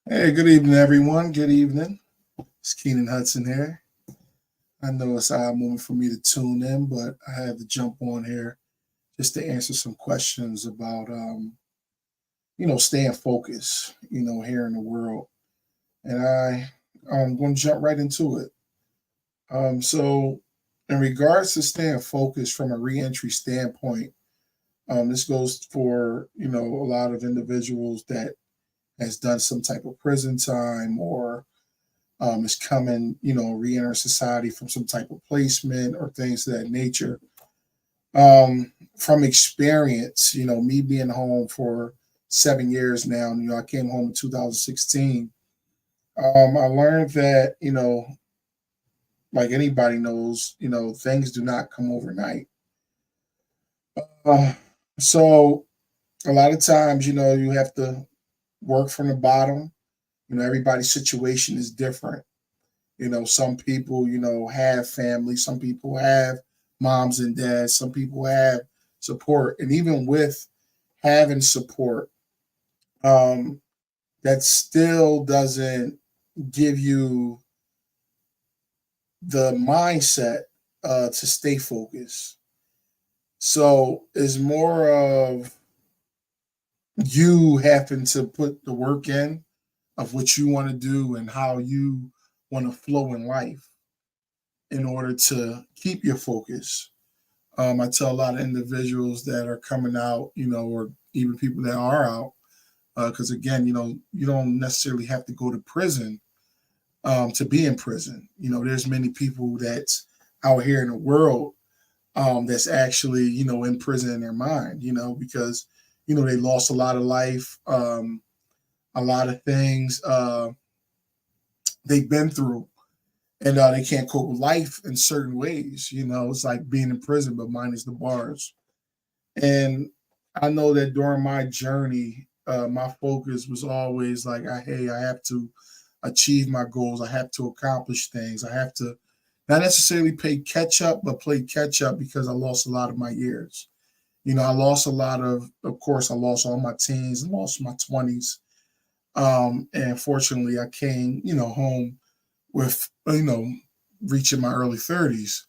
Hey, good evening, everyone. Good evening. It's Keenan Hudson here. I know it's a moment for me to tune in, but I had to jump on here just to answer some questions about, staying focused, here in the world. And I'm going to jump right into it. So, in regards to staying focused from a reentry standpoint, this goes for, a lot of individuals that has done some type of prison time or is coming, re-enter society from some type of placement or things of that nature. From experience, me being home for 7 years now, I came home in 2016. I learned that, like anybody knows, things do not come overnight. Uh, so a lot of times, you have to work from the bottom. Everybody's situation is different. Some people, have family, some people have moms and dads, some people have support. And even with having support, um, that still doesn't give you the mindset to stay focused. So it's more of you having to put the work in of what you want to do and how you want to flow in life in order to keep your focus. I tell a lot of individuals that are coming out, or even people that are out, because again, you don't necessarily have to go to prison to be in prison. There's many people that's out here in the world that's actually, in prison in their mind, because, they lost a lot of life, a lot of things they've been through, and they can't cope with life in certain ways. It's like being in prison, but minus the bars. And I know that during my journey, my focus was always like, hey, I have to achieve my goals. I have to accomplish things. I have to not necessarily play catch up, but play catch up because I lost a lot of my years. I lost a lot of course, I lost all my teens and lost my 20s. And fortunately, I came, home with, reaching my early 30s.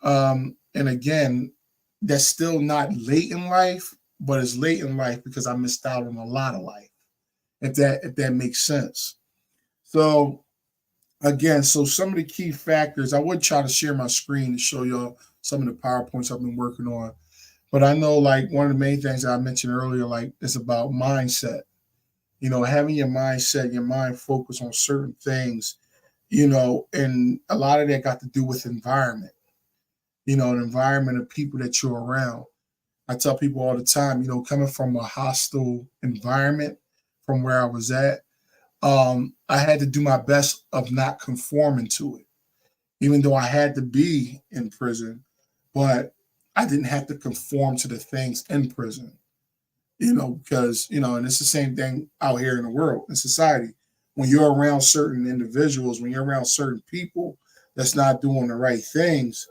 And again, that's still not late in life, but it's late in life because I missed out on a lot of life. If that makes sense. So again, so some of the key factors, I would try to share my screen to show y'all some of the PowerPoints I've been working on. But I know like one of the main things that I mentioned earlier, like is about mindset. Having your mindset, your mind focused on certain things, and a lot of that got to do with environment, an environment of people that you're around. I tell people all the time, coming from a hostile environment from where I was at, I had to do my best of not conforming to it, even though I had to be in prison, but I didn't have to conform to the things in prison, because, and it's the same thing out here in the world, in society. When you're around certain individuals, when you're around certain people that's not doing the right things,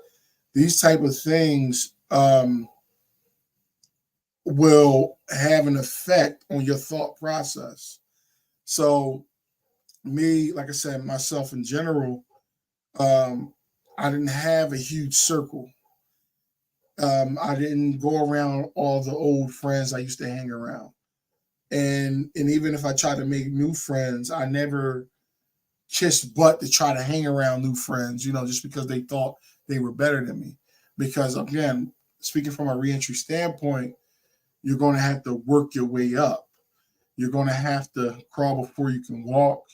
these type of things will have an effect on your thought process. So me, like I said, myself in general, um, I didn't have a huge circle. I didn't go around all the old friends I used to hang around. And even if I tried to make new friends, I never kissed butt to try to hang around new friends, just because they thought they were better than me. Because again, speaking from a reentry standpoint, you're going to have to work your way up. You're going to have to crawl before you can walk.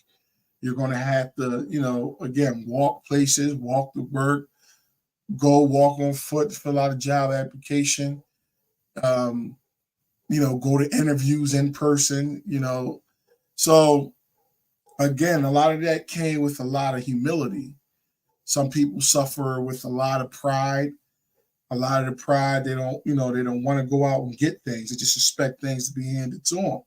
You're going to have to, again, walk places, walk to work, go walk on foot, fill out a job application, um, go to interviews in person. So again, a lot of that came with a lot of humility. Some people suffer with a lot of pride. A lot of the pride, they don't want to go out and get things. They just expect things to be handed to them.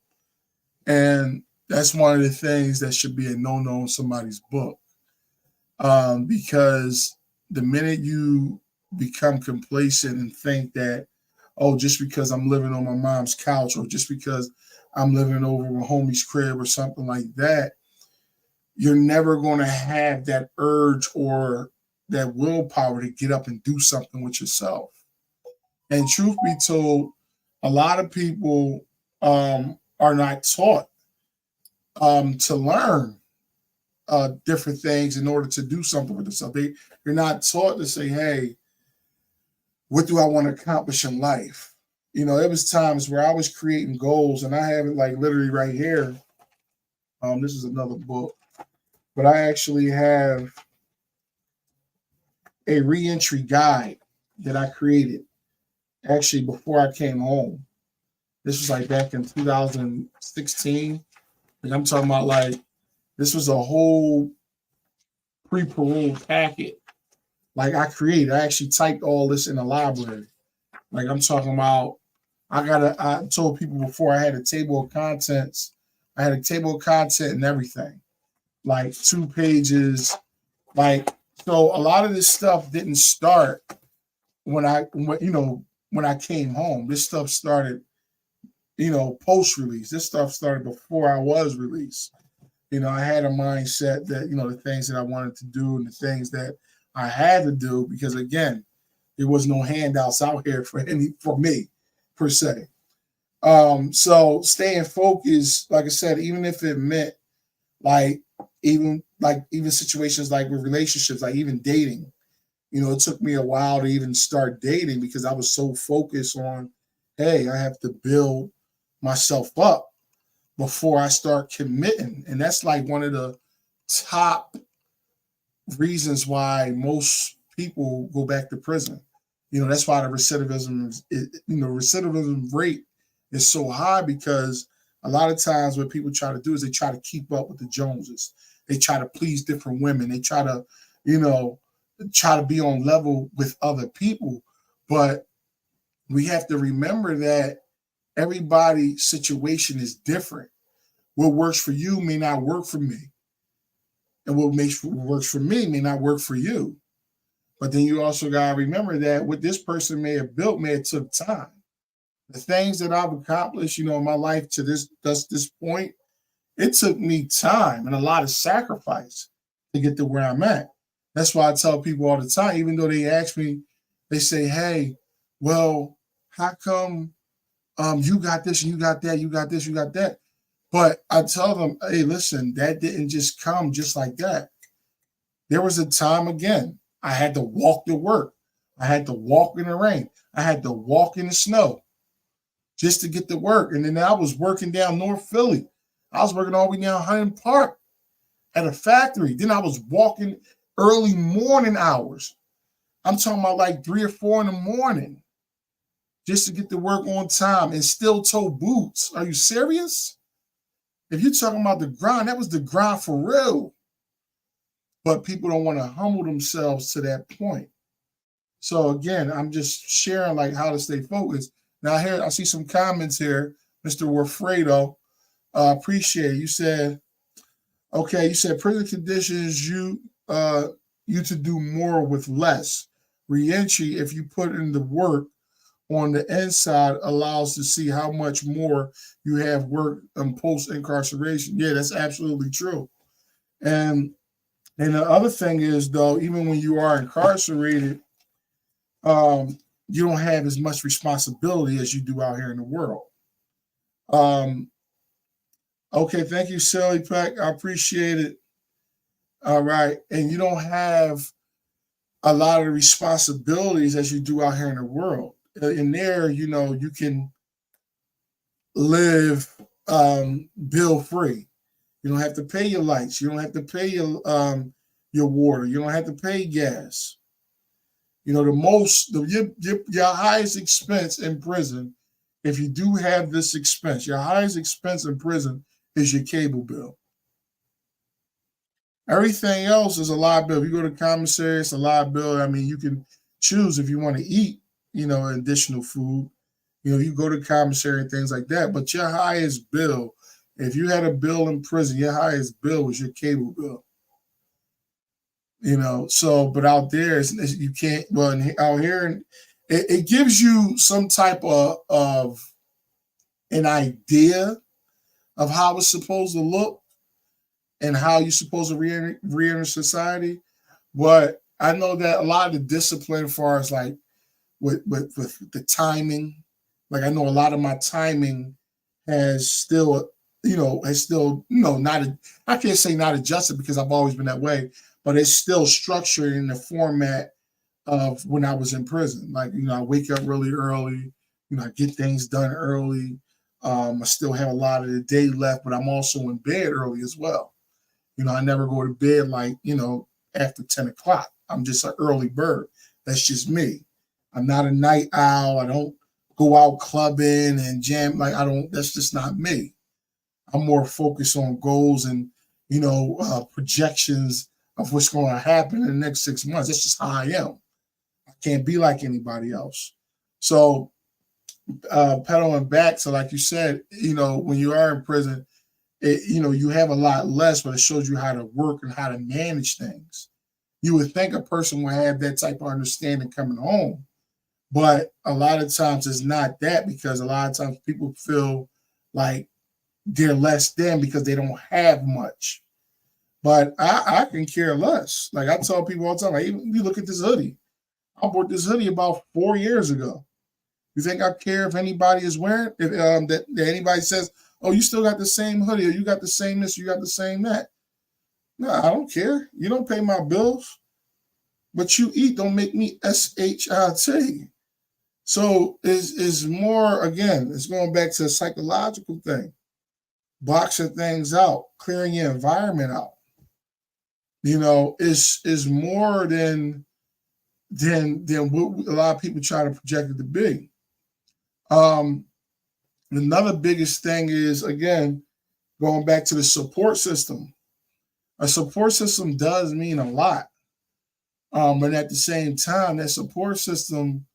And that's one of the things that should be a no-no in somebody's book. Because the minute you become complacent and think that, oh, just because I'm living on my mom's couch or just because I'm living over a homie's crib or something like that, you're never going to have that urge or that willpower to get up and do something with yourself. And truth be told, a lot of people are not taught to learn different things in order to do something with themselves. You're not taught to say, hey, what do I want to accomplish in life? You know, it was times where I was creating goals, and I have it like literally right here. This is another book, but I actually have a reentry guide that I created actually before I came home. This was like back in 2016. Like I'm talking about like this was a whole pre-parole packet. Like I actually typed all this in the library. Like I'm talking about I told people before I had a table of contents. I had a table of content and everything. Like 2 pages. Like so a lot of this stuff didn't start when I came home. This stuff started, post release. This stuff started before I was released. I had a mindset that, the things that I wanted to do and the things that I had to do because again, there was no handouts out here for me per se. So staying focused, like I said, even if it meant like even situations like with relationships, like even dating, it took me a while to even start dating because I was so focused on, hey, I have to build myself up before I start committing. And that's like one of the top reasons why most people go back to prison. That's why the recidivism rate is so high because a lot of times what people try to do is they try to keep up with the Joneses. They try to please different women. They try to, try to be on level with other people. But we have to remember that everybody's situation is different. What works for you may not work for me. And what works for me may not work for you. But then you also got to remember that what this person may have built may have took time. The things that I've accomplished, in my life to this point, it took me time and a lot of sacrifice to get to where I'm at. That's why I tell people all the time, even though they ask me, they say, hey, well, how come you got this and you got that, you got this, you got that? But I tell them, hey, listen, that didn't just come just like that. There was a time again, I had to walk to work. I had to walk in the rain. I had to walk in the snow just to get to work. And then I was working down North Philly. I was working all the way down Highland Park at a factory. Then I was walking early morning hours. I'm talking about like 3 or 4 in the morning just to get to work on time and still toe boots. Are you serious? If you're talking about the grind, that was the grind for real. But people don't want to humble themselves to that point. So again, I'm just sharing like how to stay focused. Now here, I see some comments here. Mr. Warfredo, appreciate it. You said prison conditions you to do more with less. Reentry, if you put in the work on the inside, allows to see how much more you have worked post incarceration. Yeah, that's absolutely true. And the other thing is though, even when you are incarcerated, you don't have as much responsibility as you do out here in the world. Okay, thank you, Sally Peck. I appreciate it. All right. And you don't have a lot of responsibilities as you do out here in the world. In there, you can live bill free. You don't have to pay your lights. You don't have to pay your water. You don't have to pay gas. Your highest expense in prison, if you do have this expense, your highest expense in prison is your cable bill. Everything else is a liability. If you go to commissary, it's a liability. I mean, you can choose if you want to eat, additional food. You go to commissary and things like that. But your highest bill, if you had a bill in prison, your highest bill was your cable bill. So, but out there, you can't, well, out here, it gives you some type of an idea of how it's supposed to look. and how you're supposed to re-enter society. But I know that a lot of the discipline, as far as like with the timing, like I know a lot of my timing has still, not. I can't say not adjusted because I've always been that way, but it's still structured in the format of when I was in prison. Like, I wake up really early, I get things done early. I still have a lot of the day left, but I'm also in bed early as well. I never go to bed like, after 10 o'clock. I'm just an early bird. That's just me. I'm not a night owl. I don't go out clubbing and jam. Like, that's just not me. I'm more focused on goals and, projections of what's going to happen in the next 6 months. That's just how I am. I can't be like anybody else. So, pedaling back. So, like you said, when you are in prison, you have a lot less, but it shows you how to work and how to manage things. You would think a person would have that type of understanding coming home, but a lot of times it's not that, because a lot of times people feel like they're less than because they don't have much. But I can care less. Like I tell people all the time, like, even you look at this hoodie. I bought this hoodie about 4 years ago. You think I care if anybody is wearing if that anybody says, "Oh, you still got the same hoodie, or you got the same this, you got the same that"? No, I don't care. You don't pay my bills. What you eat don't make me SHIT. So is more, again, it's going back to a psychological thing, boxing things out, clearing your environment out. Is more than what a lot of people try to project it to be. Um, Another biggest thing is, again, going back to the support system. A support system does mean a lot. But at the same time, that support system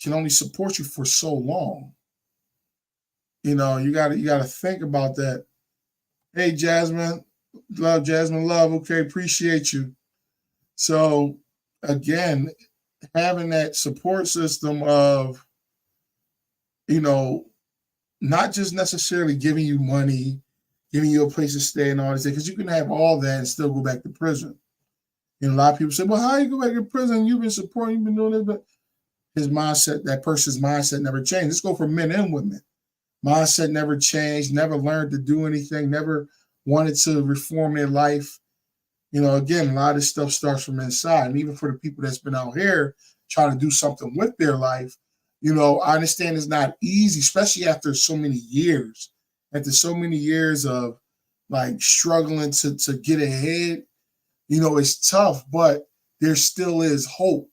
can only support you for so long. You gotta think about that. Hey, Jasmine Love, okay, appreciate you. So again, having that support system of, you know, not just necessarily giving you money, giving you a place to stay and all this, because you can have all that and still go back to prison. A lot of people say, well, how you go back to prison? You've been supporting, you've been doing this, but his mindset, that person's mindset never changed. Let's go for men and women. Mindset never changed, never learned to do anything, never wanted to reform their life. Again, a lot of this stuff starts from inside. And even for the people that's been out here trying to do something with their life, I understand it's not easy, especially after so many years. After so many years of like struggling to get ahead, it's tough, but there still is hope.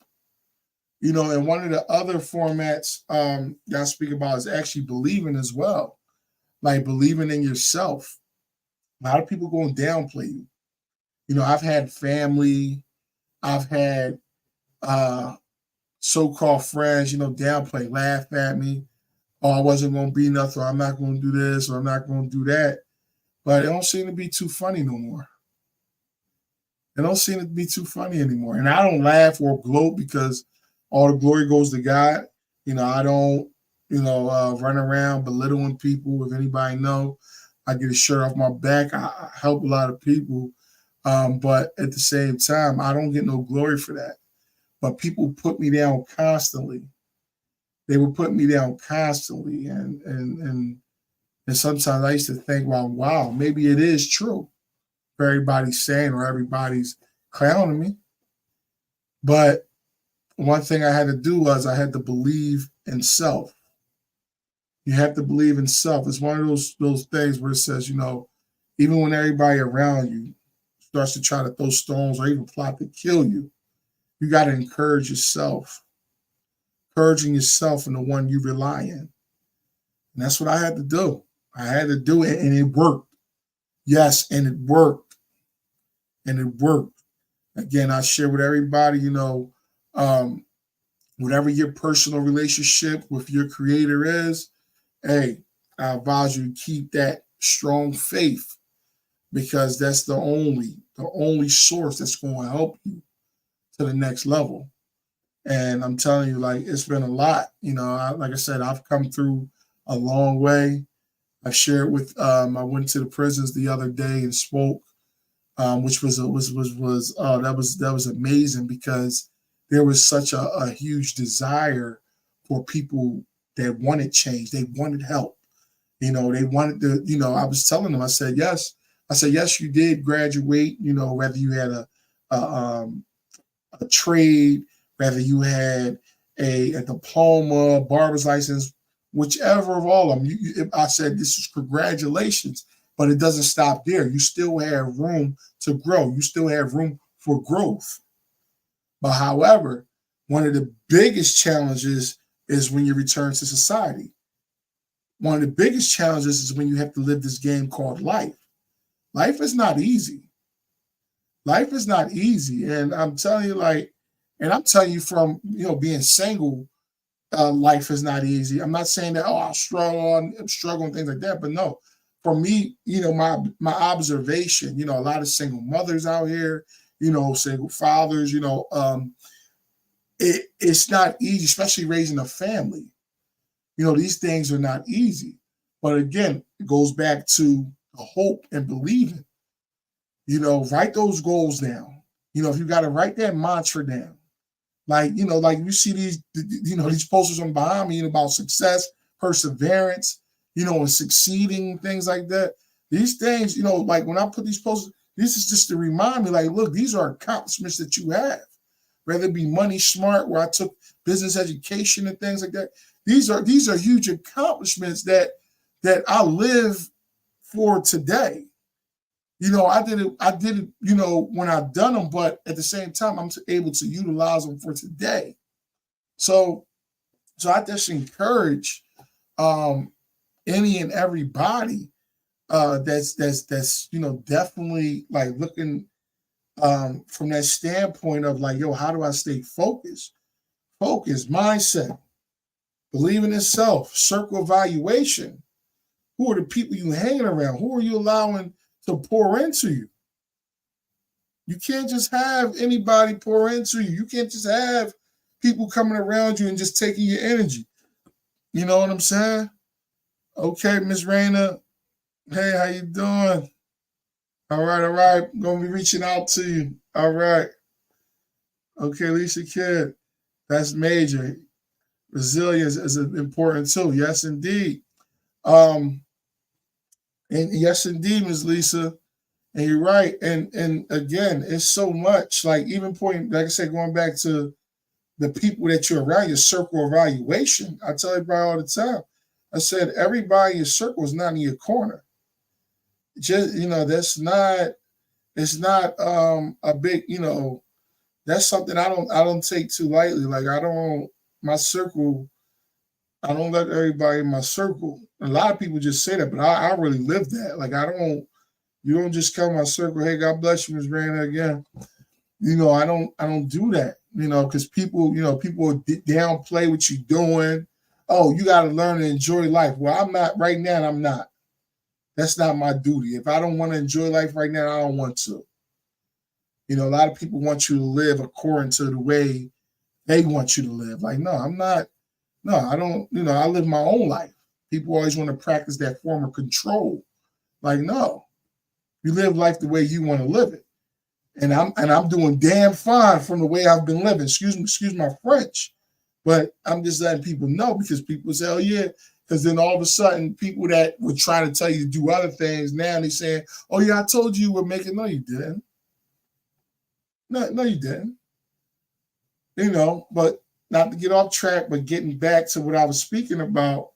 And one of the other formats that I speak about is actually believing as well, like believing in yourself. A lot of people going to downplay you. I've had family, I've had so-called friends, downplay, laugh at me. Oh, I wasn't going to be nothing, or I'm not going to do this, or I'm not going to do that. But it don't seem to be too funny no more. It don't seem to be too funny anymore. And I don't laugh or gloat because all the glory goes to God. I don't, run around belittling people. If anybody know, I get a shirt off my back. I help a lot of people. But at the same time, I don't get no glory for that. But people put me down constantly. They would put me down constantly. And sometimes I used to think, well, wow, maybe it is true. Everybody's saying or everybody's clowning me. But one thing I had to do was I had to believe in self. You have to believe in self. It's one of those things where it says, even when everybody around you starts to try to throw stones or even plot to kill you, you got to encourage yourself. Encouraging yourself and the one you rely on. And that's what I had to do. I had to do it, and it worked. Yes, and it worked. And it worked. Again, I share with everybody, whatever your personal relationship with your creator is, hey, I advise you to keep that strong faith, because that's the only source that's going to help you to the next level. And I'm telling you, like, it's been a lot. Like I said, I've come through a long way. I shared with, I went to the prisons the other day and spoke which that was amazing because there was such a huge desire for people that wanted change. They wanted help. They wanted to. I was telling them. I said yes. I said yes. You did graduate. Whether you had a, um, a trade, whether you had a diploma, barber's license, whichever of all of them. I said this is congratulations, but it doesn't stop there. You still have room to grow. You still have room for growth. But however, one of the biggest challenges is when you return to society. One of the biggest challenges is when you have to live this game called life. Life is not easy. Life is not easy. And I'm telling you, I'm telling you from, being single, life is not easy. I'm not saying that, I struggle and things like that, but no. For me, my observation, a lot of single mothers out here, single fathers, it's not easy, especially raising a family. These things are not easy. But again, it goes back to the hope and believing. Write those goals down. If you got to write that mantra down, like you see these posters on behind me about success, perseverance, and succeeding, things like that. These things, like when I put these posters, this is just to remind me, like, look, these are accomplishments that you have, whether it be Money Smart, where I took business education and things like that. These are huge accomplishments that I live for today. I did it, when I've done them, but at the same time, I'm able to utilize them for today. So I just encourage any and everybody that's definitely like looking from that standpoint of like, how do I stay focused? Focus, mindset, believing in self, circle evaluation. Who are the people you hanging around? Who are you allowing to pour into you? You can't just have anybody pour into you. You can't just have people coming around you and just taking your energy. You know what I'm saying? Okay, Miss Raina. Hey, how you doing? All right. Gonna be reaching out to you. All right. Okay, Lisa Kidd. That's major. Resilience is important too. Yes, indeed. And yes, indeed, Ms. Lisa. And you're right. And again, it's so much like even pointing, like I said, going back to the people that you're around, your circle evaluation. I tell everybody all the time. I said everybody in your circle is not in your corner. Just it's not a big, that's something I don't take too lightly. Like my circle, I don't let everybody in my circle. A lot of people just say that, but I really live that. Like you don't just come in my circle, hey, God bless you, Ms. Rana again. I don't do that, because people downplay what you're doing. Oh, you got to learn to enjoy life. Well, I'm not right now, and I'm not. That's not my duty. If I don't want to enjoy life right now, I don't want to. A lot of people want you to live according to the way they want you to live. Like, no, I'm not. No, I don't. I live my own life. People always want to practice that form of control. Like, no, you live life the way you want to live it. And I'm doing damn fine from the way I've been living. Excuse my French, but I'm just letting people know because people say, "Oh yeah," because then all of a sudden, people that were trying to tell you to do other things now they saying, "Oh yeah, I told you we're making." No, you didn't. No, you didn't. But not to get off track, but getting back to what I was speaking about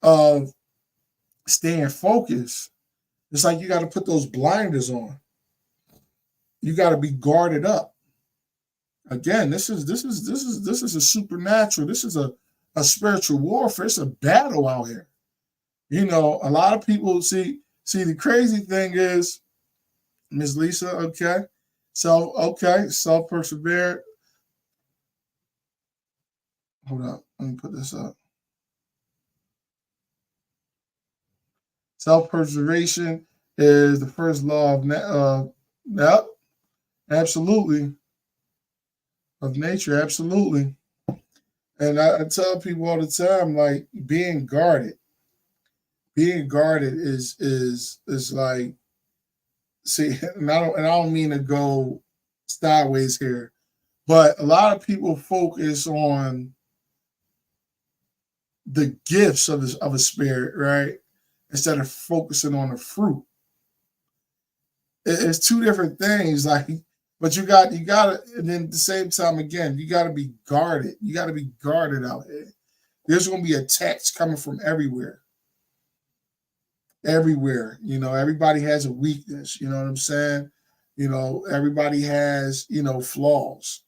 of staying focused. It's like you got to put those blinders on. You got to be guarded up. Again, this is a supernatural. This is a spiritual warfare. It's a battle out here. A lot of people see the crazy thing is, Ms. Lisa, okay. Self persevere. Hold on, let me put this up. Self preservation is the first law of yep, absolutely, of nature, absolutely. And I tell people all the time, like being guarded is like see, and I don't mean to go sideways here, but a lot of people focus on the gifts of a spirit, right? Instead of focusing on the fruit. It's two different things. Like, but you gotta, and then at the same time, again, you gotta be guarded. You gotta be guarded out here. There's gonna be attacks coming from everywhere, everywhere. Everybody has a weakness. You know what I'm saying? Everybody has flaws.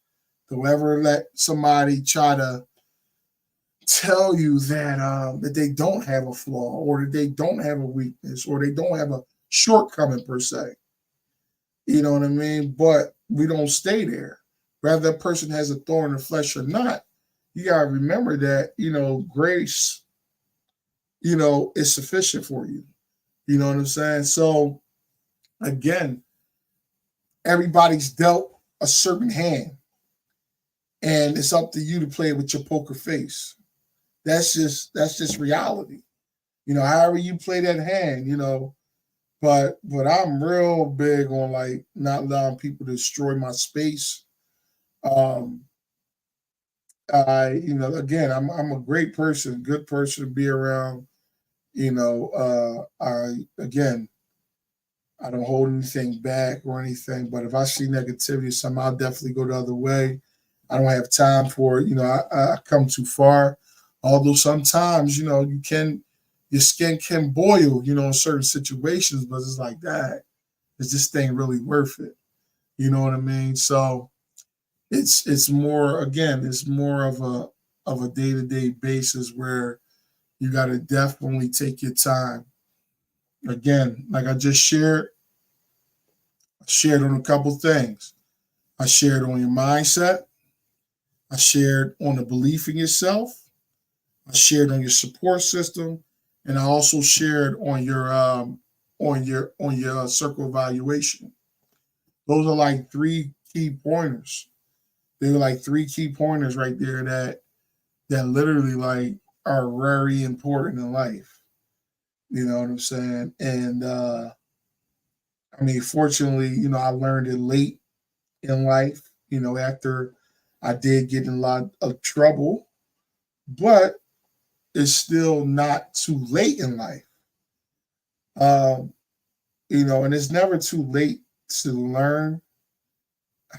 Don't ever let somebody try to tell you that they don't have a flaw, or that they don't have a weakness, or they don't have a shortcoming per se. You know what I mean? But we don't stay there. Whether that person has a thorn in the flesh or not, you gotta remember that, grace, is sufficient for you. You know what I'm saying? So again, everybody's dealt a certain hand, and it's up to you to play with your poker face. That's just reality. However you play that hand, but I'm real big on like not allowing people to destroy my space. Um, again, I'm a great person, good person to be around. I again, I don't hold anything back or anything. But if I see negativity or something, I'll definitely go the other way. I don't have time for it. I come too far. Although sometimes, your skin can boil, in certain situations, but it's like that. Is this thing really worth it? You know what I mean? So it's more, again, it's more of a day-to-day basis where you gotta definitely take your time. Again, like I shared on a couple things. I shared on your mindset. I shared on the belief in yourself. I shared on your support system, and I also shared on your circle evaluation. Those are like three key pointers. They were like three key pointers right there that literally like are very important in life. You know what I'm saying? And I mean, fortunately, I learned it late in life. After I did get in a lot of trouble, but it's still not too late in life. Um, and it's never too late to learn.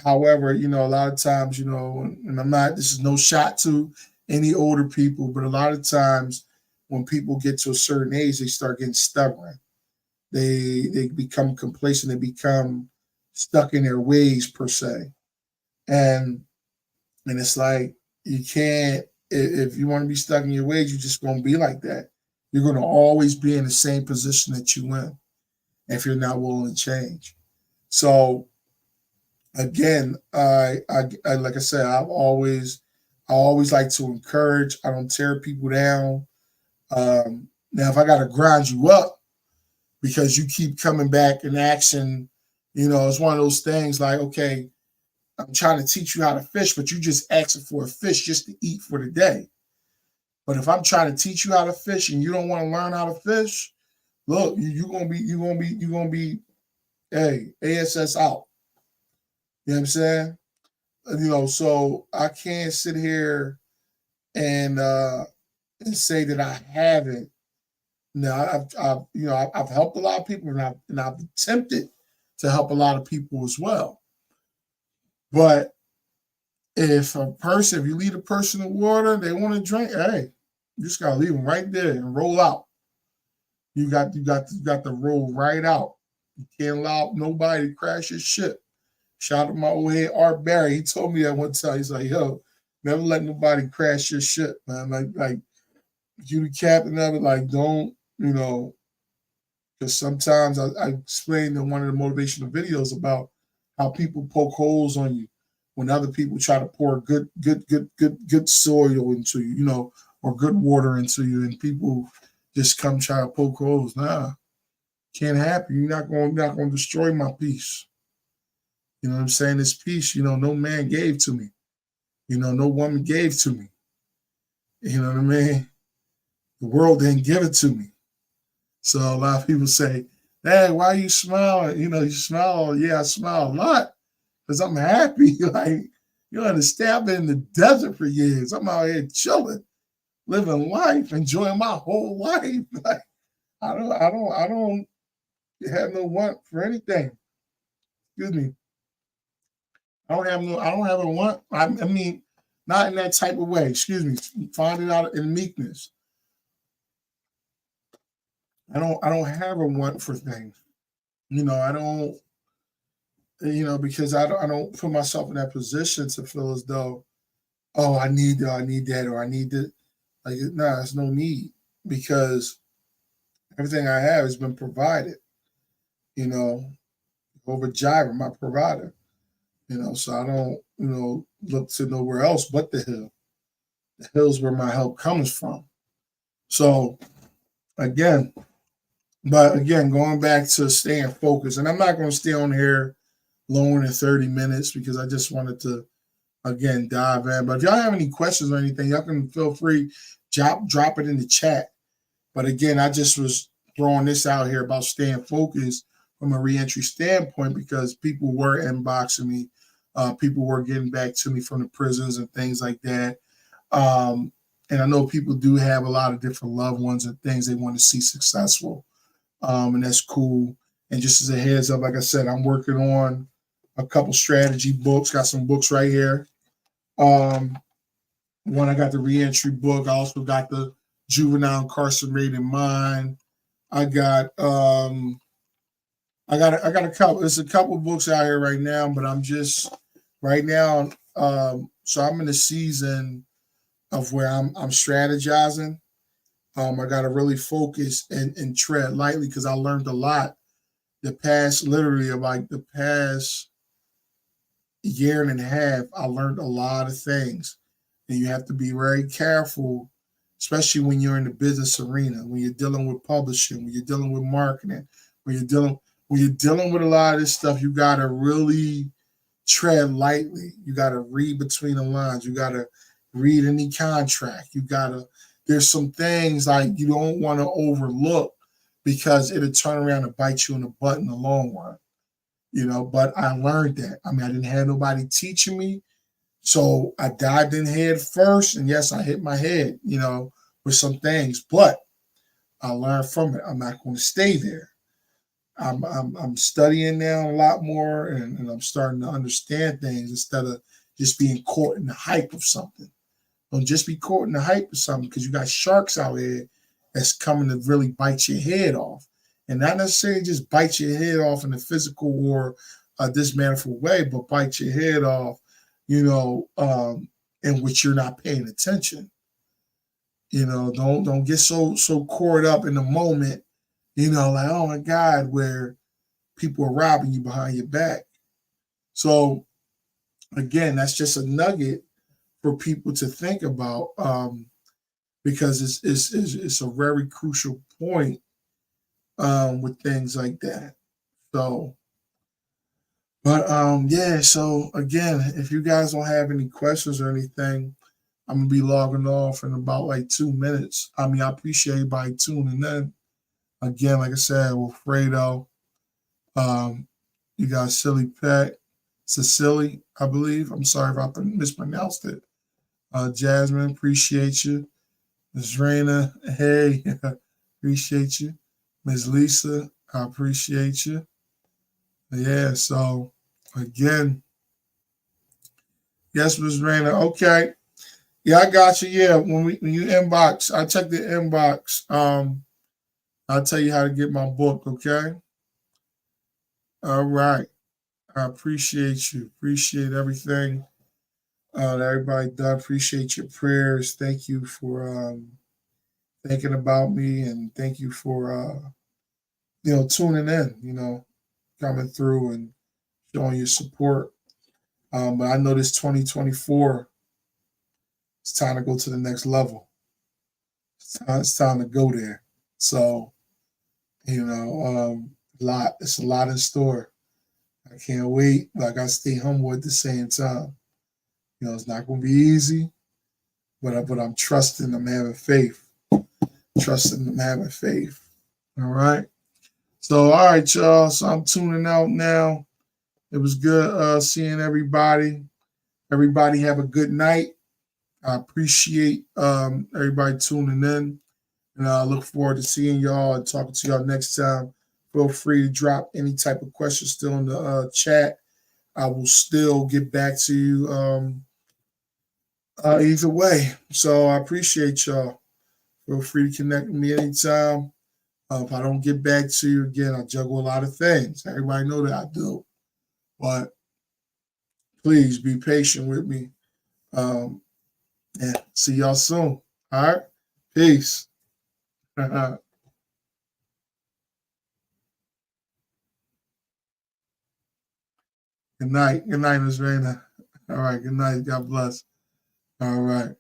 However, a lot of times, and this is no shot to any older people, but a lot of times when people get to a certain age, they start getting stubborn. They become complacent, they become stuck in their ways per se. And it's like you can't, if you want to be stuck in your ways, you're just gonna be like that. You're gonna always be in the same position that you in if you're not willing to change. So again, I like I said, I always like to encourage. I don't tear people down. Now, if I got to grind you up because you keep coming back in action, it's one of those things like, okay, I'm trying to teach you how to fish, but you just asking for a fish just to eat for the day. But if I'm trying to teach you how to fish and you don't want to learn how to fish, look, you're gonna be, hey, ASS out. You know what I'm saying? So I can't sit here and say that I haven't. No, I've helped a lot of people, and I've attempted to help a lot of people as well. But if you leave a person in water, they want to drink, hey, you just gotta leave them right there and roll out. You got to roll right out. You can't allow nobody to crash your ship. Shout out to my old head Art Barry. He told me that one time. He's like, yo, never let nobody crash your ship, man. Like you the captain of it, like don't, because sometimes I explained in one of the motivational videos about how people poke holes on you when other people try to pour good soil into you, or good water into you, and people just come try to poke holes. Nah, can't happen. You're not going to destroy my peace. You know what I'm saying? This peace, no man gave to me. No woman gave to me. You know what I mean? The world didn't give it to me. So a lot of people say Dad, why are you smiling? You smile. Yeah, I smile a lot because I'm happy. Like, you understand, I've been in the desert for years. I'm out here chilling, living life, enjoying my whole life. Like, I don't have no want for anything. Excuse me. I don't have a want. I mean, not in that type of way. Excuse me. Find it out in meekness. I don't have a want for things. I don't. Because I don't put myself in that position to feel as though, oh, I need that, or I need that. Like, nah, there's no need because everything I have has been provided. You know, over Jireh, my provider. So I don't, look to nowhere else but the hill. The hill's where my help comes from. So again, but again, going back to staying focused, and I'm not going to stay on here longer than 30 minutes because I just wanted to again dive in. But if y'all have any questions or anything, y'all can feel free drop it in the chat. But again, I just was throwing this out here about staying focused from a reentry standpoint because people were inboxing me, people were getting back to me from the prisons and things like that. And I know people do have a lot of different loved ones and things they want to see successful, and that's cool. And just as a heads up, like I said, I'm working on a couple strategy books. Got some books right here. Um, One, I got the reentry book. I also got the juvenile incarcerated mind. I got I got a couple. There's a couple books out here right now, but I'm just right now. So I'm in a season of where I'm strategizing. I got to really focus and tread lightly because I learned a lot the past, literally, of like the past year and a half. I learned a lot of things, and you have to be very careful, especially when you're in the business arena, when you're dealing with publishing, when you're dealing with marketing, when you're dealing with a lot of this stuff. You got to really tread lightly. You got to read between the lines. You got to read any contract. There's some things like you don't want to overlook because it'll turn around and bite you in the butt in the long run. But I learned that. I mean, I didn't have nobody teaching me. So I dived in head first. And yes, I hit my head, with some things, but I learned from it. I'm not going to stay there. I'm studying now a lot more, and I'm starting to understand things instead of just being caught in the hype of something. Don't just be caught in the hype of something because you got sharks out here that's coming to really bite your head off, and not necessarily just bite your head off in a physical or dismanful way, but bite your head off, in which you're not paying attention. Don't get so caught up in the moment, like, oh my God, where people are robbing you behind your back. So again, that's just a nugget for people to think about, because it's a very crucial point, with things like that. So, but yeah. So again, if you guys don't have any questions or anything, I'm gonna be logging off in about like 2 minutes. I mean, I appreciate everybody tuning in. Again, like I said, Wilfredo, um, you got Silly Pet, Cecily, I believe. I'm sorry if I mispronounced it. Jasmine, appreciate you. Ms. Raina, hey, appreciate you. Ms. Lisa, I appreciate you. Yeah, so again, yes, Ms. Raina, okay. Yeah, I got you. Yeah, when you inbox, I check the inbox. I'll tell you how to get my book, okay? All right. I appreciate you. Appreciate everything that everybody done. Appreciate your prayers. Thank you for thinking about me, and thank you for tuning in, coming through and showing your support. But I know this 2024, it's time to go to the next level. It's time to go there. So, it's a lot in store. I can't wait. Like, I stay humble at the same time. It's not going to be easy, but I'm trusting. I'm having faith. Trusting. I'm having faith. All right. So, all right, y'all. So I'm tuning out now. It was good seeing everybody. Everybody have a good night. I appreciate everybody tuning in. And I look forward to seeing y'all and talking to y'all next time. Feel free to drop any type of questions still in the chat. I will still get back to you either way. So I appreciate y'all. Feel free to connect with me anytime. If I don't get back to you again, I juggle a lot of things. Everybody know that I do. But please be patient with me. And see y'all soon. All right. Peace. Good night. Good night, Miss Raina. All right. Good night. God bless. All right.